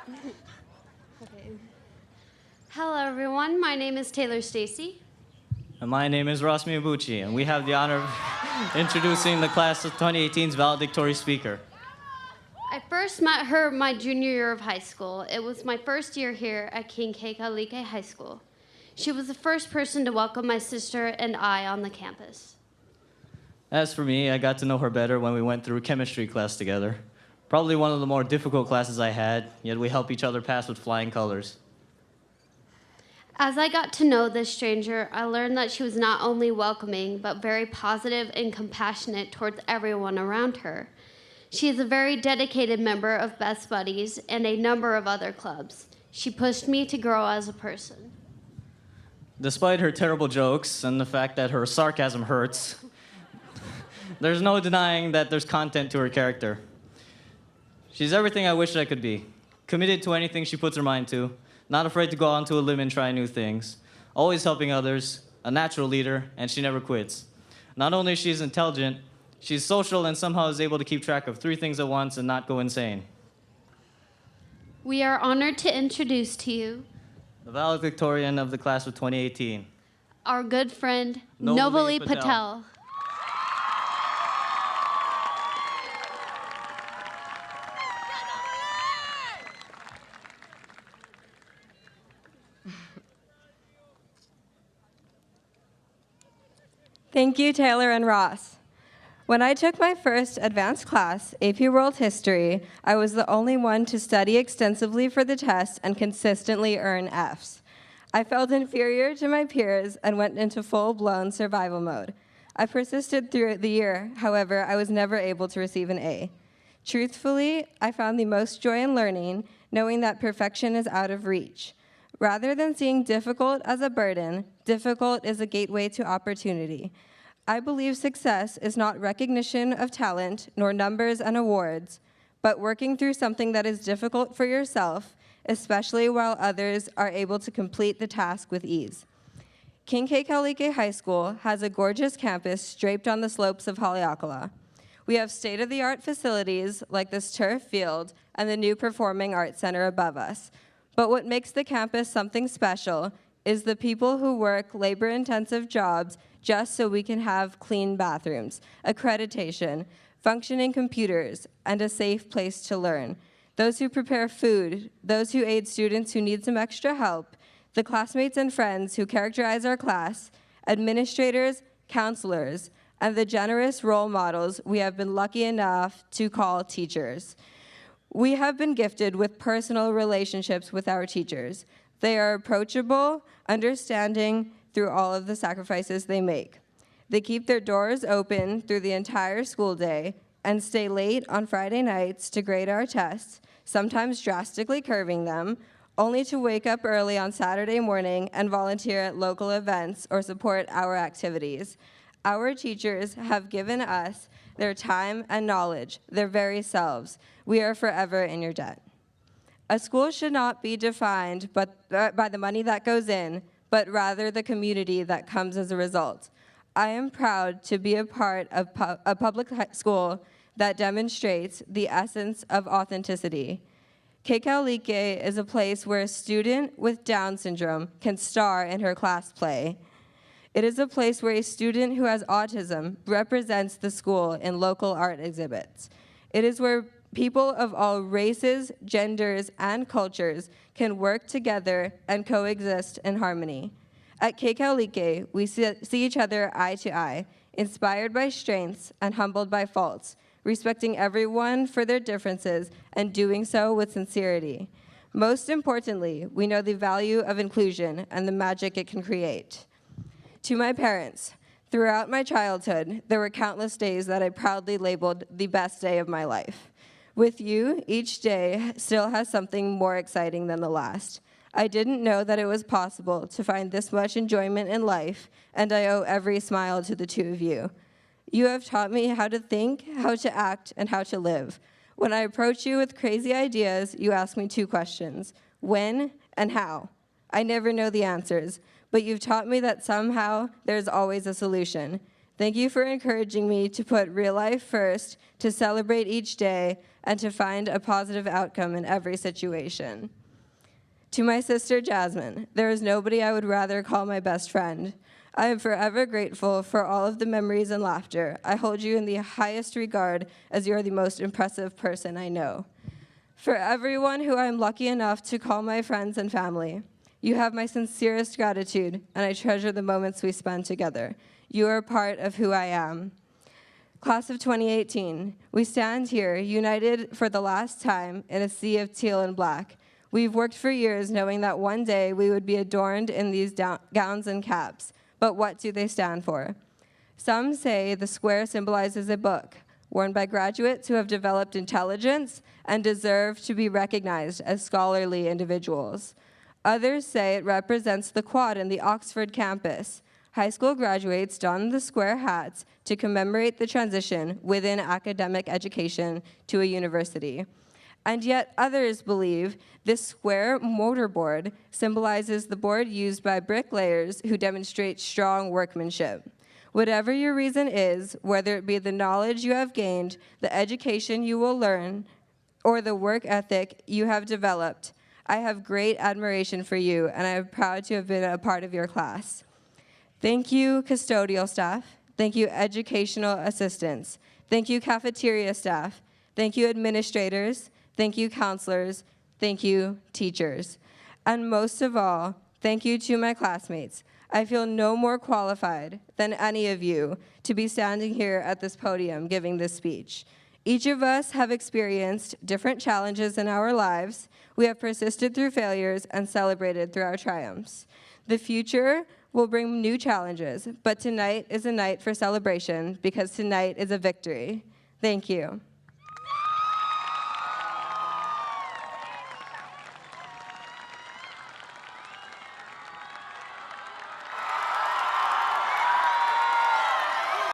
Okay. Hello, everyone. My name is Taylor Stacy. And my name is Ross Miyabuchi, and we have the honor of introducing the class of 2018's valedictorian speaker. I first met her my junior year of high school. It was my first year here at King Kekalike High School. She was the first person to welcome my sister and I on the campus. As for me, I got to know her better when we went through chemistry class together. Probably one of the more difficult classes I had, yet we helped each other pass with flying colors. As I got to know this stranger, I learned that she was not only welcoming, but very positive and compassionate towards everyone around her. She is a very dedicated member of Best Buddies and a number of other clubs. She pushed me to grow as a person. Despite her terrible jokes and the fact that her sarcasm hurts, there's no denying that there's content to her character. She's everything I wish I could be. Committed to anything she puts her mind to, not afraid to go onto a limb and try new things, always helping others, a natural leader, and she never quits. Not only is she intelligent, she's social and somehow is able to keep track of 3 things at once and not go insane. We are honored to introduce to you The valedictorian of the class of 2018. our good friend, Novalee Novalee Patel. Thank you, Taylor and Ross. When I took my first advanced class, AP World History, I was the only one to study extensively for the test and consistently earn Fs. I felt inferior to my peers and went into full-blown survival mode. I persisted through the year, however, I was never able to receive an A. Truthfully, I found the most joy in learning, knowing that perfection is out of reach. Rather than seeing difficult as a burden, difficult is a gateway to opportunity. I believe success is not recognition of talent, nor numbers and awards, but working through something that is difficult for yourself, especially while others are able to complete the task with ease. King Kekalike High School has a gorgeous campus draped on the slopes of Haleakala. We have state-of-the-art facilities like this turf field and the new Performing Arts Center above us. But what makes the campus something special is the people who work labor-intensive jobs just so we can have clean bathrooms, accreditation, functioning computers, and a safe place to learn. Those who prepare food, those who aid students who need some extra help, the classmates and friends who characterize our class, administrators, counselors, and the generous role models we have been lucky enough to call teachers. We have been gifted with personal relationships with our teachers. They are approachable, understanding through all of the sacrifices they make. They keep their doors open through the entire school day and stay late on Friday nights to grade our tests, sometimes drastically curving them, only to wake up early on Saturday morning and volunteer at local events or support our activities. Our teachers have given us their time and knowledge, their very selves. We are forever in your debt. A school should not be defined by the money that goes in, but rather the community that comes as a result. I am proud to be a part of a public school that demonstrates the essence of authenticity. Kekalike is a place where a student with Down syndrome can star in her class play. It is a place where a student who has autism represents the school in local art exhibits. It is where people of all races, genders, and cultures can work together and coexist in harmony. At Kekalike, we see each other eye to eye, inspired by strengths and humbled by faults, respecting everyone for their differences and doing so with sincerity. Most importantly, we know the value of inclusion and the magic it can create. To my parents, throughout my childhood, there were countless days that I proudly labeled the best day of my life. With you, each day still has something more exciting than the last. I didn't know that it was possible to find this much enjoyment in life, and I owe every smile to the two of you. You have taught me how to think, how to act, and how to live. When I approach you with crazy ideas, you ask me 2 questions: when and how. I never know the answers, but you've taught me that somehow there's always a solution. Thank you for encouraging me to put real life first, to celebrate each day, and to find a positive outcome in every situation. To my sister Jasmine, there is nobody I would rather call my best friend. I am forever grateful for all of the memories and laughter. I hold you in the highest regard as you are the most impressive person I know. For everyone who I am lucky enough to call my friends and family, you have my sincerest gratitude, and I treasure the moments we spend together. You are part of who I am. Class of 2018, we stand here united for the last time in a sea of teal and black. We've worked for years knowing that one day we would be adorned in these gowns and caps. But what do they stand for? Some say the square symbolizes a book, worn by graduates who have developed intelligence and deserve to be recognized as scholarly individuals. Others say it represents the quad in the Oxford campus. High school graduates don the square hats to commemorate the transition within academic education to a university. And yet others believe this square mortarboard symbolizes the board used by bricklayers who demonstrate strong workmanship. Whatever your reason is, whether it be the knowledge you have gained, the education you will learn, or the work ethic you have developed, I have great admiration for you, and I am proud to have been a part of your class. Thank you, custodial staff. Thank you, educational assistants. Thank you, cafeteria staff. Thank you, administrators. Thank you, counselors. Thank you, teachers. And most of all, thank you to my classmates. I feel no more qualified than any of you to be standing here at this podium giving this speech. Each of us have experienced different challenges in our lives. We have persisted through failures and celebrated through our triumphs. The future will bring new challenges, but tonight is a night for celebration because tonight is a victory. Thank you.